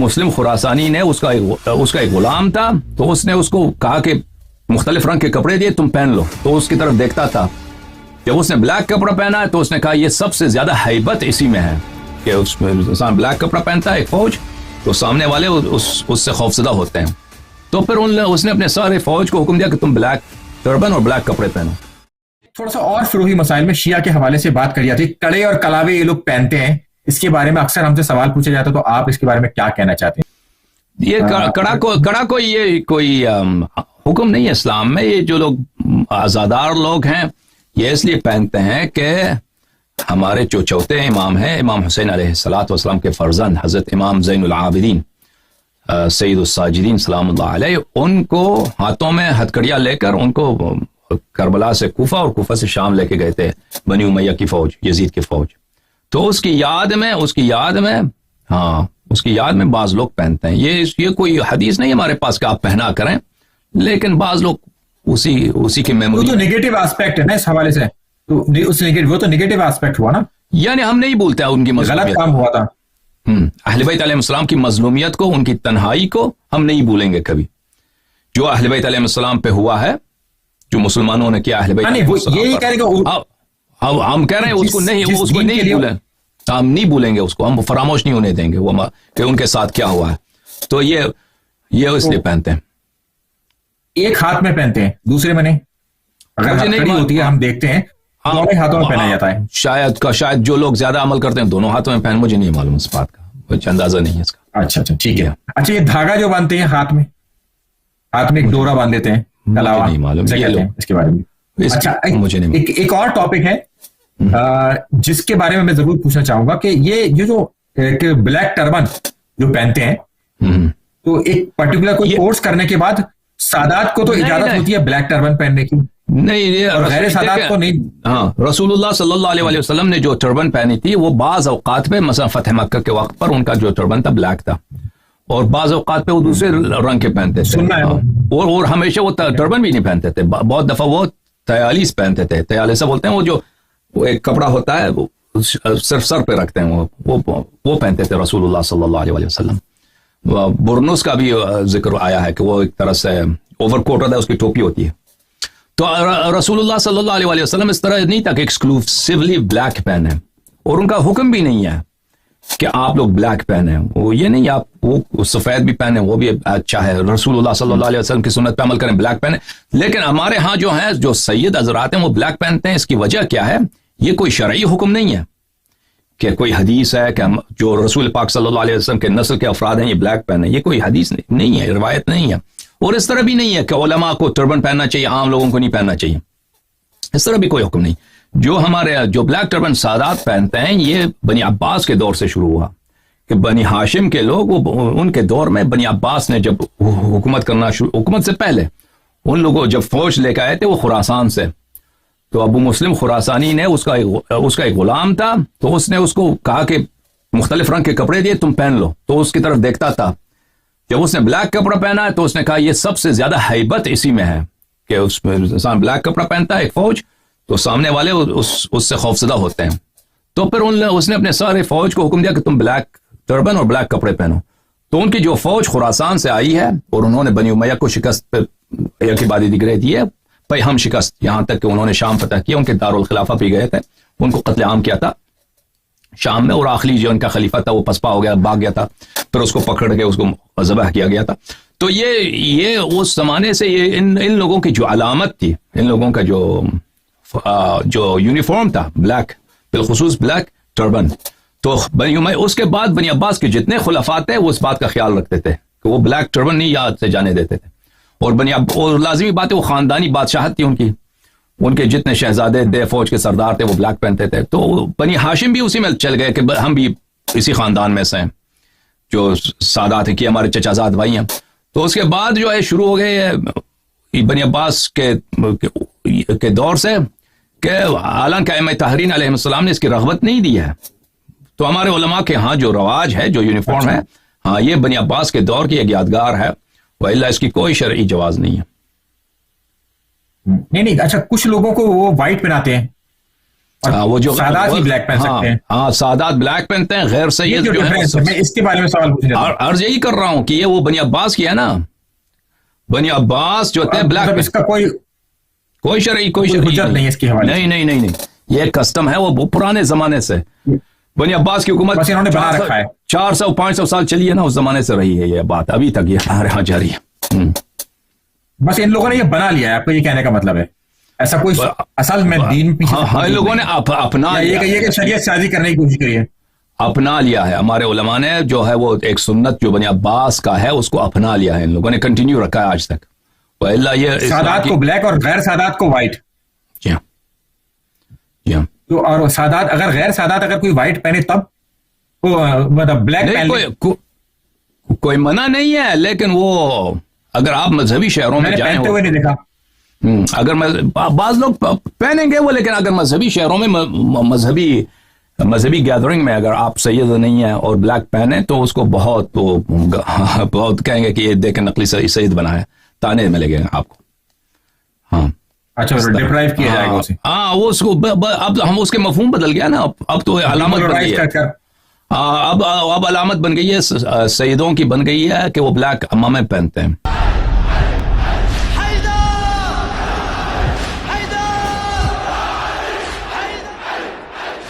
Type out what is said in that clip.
مسلم خراسانی نے اس کا ایک غلام تھا، تو اس نے اس کو کہا کہ مختلف رنگ کے کپڑے دیے تم پہن لو، تو اس کی طرف دیکھتا تھا. جب اس نے بلیک کپڑا پہنا ہے تو اس نے کہا یہ سب سے زیادہ ہیبت اسی میں ہے کہ اس میں انسان بلیک کپڑا پہنتا ہے ایک فوج تو سامنے والے اس سے خوفزدہ ہوتے ہیں. تو پھر اس نے اپنے سارے فوج کو حکم دیا کہ تم بلیک ٹربن اور بلیک کپڑے پہنو. تھوڑا سا اور فروغی مسائل میں شیعہ کے حوالے سے بات کری جاتی ہے. کڑے اور کلاوے یہ لوگ پہنتے ہیں، اس کے بارے میں اکثر ہم سے سوال پوچھا جاتا ہے، تو آپ اس کے بارے میں کیا کہنا چاہتے ہیں؟ یہ کڑا کو یہ کوئی حکم نہیں ہے اسلام میں. یہ جو لوگ آزادار لوگ ہیں یہ اس لیے پہنتے ہیں کہ ہمارے جو چوتھے امام ہیں امام حسین علیہ الصلوۃ والسلام کے فرزند حضرت امام زین العابدین سید الساجدین سلام اللہ علیہ، ان کو ہاتھوں میں ہتھکڑیاں لے کر ان کو کربلا سے کوفہ اور کوفہ سے شام لے کے گئے تھے بنی امیہ کی فوج، یزید کی فوج. تو اس کی یاد میں بعض لوگ پہنتے ہیں. یہ کوئی حدیث نہیں ہمارے پاس کہ آپ پہنا کریں، لیکن بعض لوگ اسی کی میموری. وہ تو نیگیٹو ایسپیکٹ ہے نا اس حوالے سے، وہ تو نیگیٹو ایسپیکٹ ہوا نا، یعنی ہم نہیں بولتے ان کی غلط کام ہوا تھا. اہل بیت علیہ السلام کی مظلومیت کو، ان کی تنہائی کو ہم نہیں بھولیں گے کبھی. جو اہل بیت علیہ السلام پہ ہوا ہے، جو مسلمانوں نے کیا اہل بیت علیہ السلام، ہم کہہ رہے ہیں اس کو نہیں بھولیں، ہم نہیں بھولیں گے اس کو، ہم فراموش نہیں ہونے دیں گے وہ کہ ان کے ساتھ کیا ہوا ہے. تو یہ اس لیے پہنتے ہیں. ایک ہاتھ میں پہنتے ہیں، دوسرے میں نہیں. اگر ہتھکڑی ہوتی ہے ہم دیکھتے ہیں دونوں ہاتھوں میں پہنا جاتا ہے. شاید جو لوگ زیادہ عمل کرتے ہیں دونوں ہاتھوں میں پہن، مجھے نہیں معلوم اس بات کا، کچھ اندازہ نہیں ہے اس کا. اچھا ٹھیک ہے. اچھا، یہ دھاگا جو باندھتے ہیں ہاتھ میں ایک ڈورا باندھ دیتے ہیں، نہیں معلوم اس کے بارے میں. اچھا، ایک اور ٹاپک ہے جس کے بارے میں ضرور پوچھنا چاہوں گا کہ یہ جو بلیک ٹربن جو پہنتے ہیں، تو ایک پرٹیکولر کوئی کورس کرنے کے بعد سادات کو تو اجازت ہوتی ہے بلیک ٹربن پہننے کی، نہیں، اور غیر سادات کو نہیں. ہاں، رسول اللہ صلی اللہ علیہ وسلم نے جو ٹربن پہنی تھی وہ بعض اوقات پہ مثلا فتح مکہ کے وقت پر ان کا جو ٹربن تھا بلیک تھا، اور بعض اوقات پہ وہ دوسرے رنگ کے پہنتے تھے، اور ہمیشہ وہ ٹربن بھی نہیں پہنتے تھے. بہت دفعہ وہ تیالیس پہنتے تھے. تیالیسا بولتے ہیں وہ ایک کپڑا ہوتا ہے وہ صرف سر پہ رکھتے ہیں، وہ پہنتے تھے رسول اللہ صلی اللہ علیہ وسلم. برنس کا بھی ذکر آیا ہے کہ وہ ایک طرح سے اوور کوٹ ہوتا ہے، اس کی ٹوپی ہوتی ہے. تو رسول اللہ صلی اللہ علیہ وسلم اس طرح نہیں تھا کہ ایکسکلوسیولی بلیک پہنے، اور ان کا حکم بھی نہیں ہے کہ آپ لوگ بلیک پہنے. وہ یہ نہیں آپ وہ سفید بھی پہنے، وہ بھی اچھا ہے. رسول اللہ صلی اللہ علیہ وسلم کی سنت پہ عمل کریں، بلیک پہنے. لیکن ہمارے ہاں جو ہیں جو سید حضرات ہیں وہ بلیک پہنتے ہیں. اس کی وجہ کیا ہے؟ یہ کوئی شرعی حکم نہیں ہے کہ کوئی حدیث ہے کہ جو رسول پاک صلی اللہ علیہ وسلم کے نسل کے افراد ہیں یہ بلیک پہنے. یہ کوئی حدیث نہیں ہے، روایت نہیں ہے. اور اس طرح بھی نہیں ہے کہ علماء کو ٹربن پہننا چاہیے، عام لوگوں کو نہیں پہننا چاہیے. اس طرح بھی کوئی حکم نہیں. جو بلیک ٹربن سادات پہنتے ہیں یہ بنی عباس کے دور سے شروع ہوا، کہ بنی ہاشم کے لوگ ان کے دور میں بنی عباس نے جب حکومت سے پہلے ان لوگوں جب فوج لے کے آئے تھے وہ خراسان سے، تو ابو مسلم خراسانی نے اس کا ایک غلام تھا، تو اس نے اس کو کہا کہ مختلف رنگ کے کپڑے دیے تم پہن لو، تو اس کی طرف دیکھتا تھا. جب اس نے بلیک کپڑا پہنا ہے تو اس نے کہا یہ سب سے زیادہ ہیبت اسی میں ہے کہ اس میں انسان بلیک کپڑا پہنتا ہے ایک فوج تو سامنے والے اس سے خوفزدہ ہوتے ہیں. تو پھر اس نے اپنے سارے فوج کو حکم دیا کہ تم بلیک ٹربن اور بلیک کپڑے پہنو. تو ان کی جو فوج خراسان سے آئی ہے اور انہوں نے بنی امیہ کو شکست کی بادی دیگرے دی ہے، بھائی ہم شکست، یہاں تک کہ انہوں نے شام فتح کیا، ان کے دارالخلافہ پہ گئے تھے، ان کو قتل عام کیا تھا شام میں، اور آخری جو ان کا خلیفہ تھا وہ پسپا ہو گیا، بھاگ گیا تھا، پھر اس کو پکڑ کے اس کو ذبح کیا گیا تھا. تو یہ اس زمانے سے یہ ان لوگوں کی جو علامت تھی، ان لوگوں کا جو یونیفارم تھا بلیک، بالخصوص بلیک ٹربن. تو اس کے بعد بنی عباس کے جتنے خلفات تھے وہ اس بات کا خیال رکھتے تھے کہ وہ بلیک ٹربن نہیں یاد سے جانے دیتے تھے. اور لازمی بات ہے وہ خاندانی بادشاہت تھی ان کے جتنے شہزادے دے فوج کے سردار تھے وہ بلیک پہنتے تھے. تو بنی ہاشم بھی اسی میں چل گئے کہ ہم بھی اسی خاندان میں سے ہیں، جو سادات ہیں کہ ہمارے چچا زاد بھائی ہیں. تو اس کے بعد جو ہے شروع ہو گئے بنی عباس کے دور سے، کہ حالانکہ ائمہ طاہرین علیہ السلام نے اس کی رغبت نہیں دی ہے. تو ہمارے علماء کے ہاں جو رواج ہے، جو یونیفارم ہے، ہاں یہ بنی عباس کے دور کی ایک یادگار ہے، وإلا اس کی کوئی شرعی جواز نہیں ہے. نہیں. اچھا، کچھ لوگوں کو وہ وائٹ پہناتے ہیں، وہ جو سادات ہی بلیک پہن سکتے ہیں. ہاں سادات بلیک پہنتے ہیں, غیر سید جو ہے. میں اس کے بارے میں سوال پوچھنا چاہتا ہوں. عرض یہی کر رہا ہوں کہ یہ وہ بنی عباس کی ہے نا, بنی عباس جو تھے بلیک, اس کا کوئی شرعی حجت نہیں اس کی حوالے. نہیں, یہ کسٹم ہے وہ پرانے زمانے سے. بنی عباس کی حکومت 400-500 سال چلی ہے نا, اس زمانے سے رہی ہے یہ بات, ابھی تک یہ ہمارے یہاں جاری ہے. بس ان لوگوں نے یہ بنا لیا ہے, آپ کو یہ کہنے کا مطلب ہے ایسا کوئی اصل میں دین ان لوگوں نے اپنا یہ شریعت سازی کرنے کی کوشش کری ہے, اپنا لیا ہے. ہمارے علماء نے جو ہے وہ ایک سنت جو بنی عباس کا ہے اس کو اپنا لیا ہے, ان لوگوں نے کنٹینیو رکھا ہے آج تک. یہ سادات کو بلیک اور غیر سادات کو وائٹ. جی ہاں. تو اور سادات اگر غیر سادات اگر کوئی وائٹ پہنے تب مطلب بلیک کوئی منع نہیں ہے, لیکن وہ اگر آپ مذہبی شہروں میں جائیں پہنتے ہوئے نہیں دیکھا. اگر بعض لوگ پہنیں گے وہ, لیکن اگر مذہبی شہروں میں مذہبی گیدرنگ میں اگر آپ سید نہیں ہیں اور بلیک پہنے تو اس کو بہت کہیں گے کہ یہ دیکھیں نقلی سید بنا ہے, تانے ملے گے آپ کو. ہاں اچھا, ڈپرائیو کیا جائے گا اسے. ہاں وہ اس کو اب ہم اس کے مفہوم بدل گیا نا, اب تو علامت بن گئی ہے. اب علامت بن گئی ہے سیدوں کی, بن گئی ہے کہ وہ بلیک امامے پہنتے ہیں.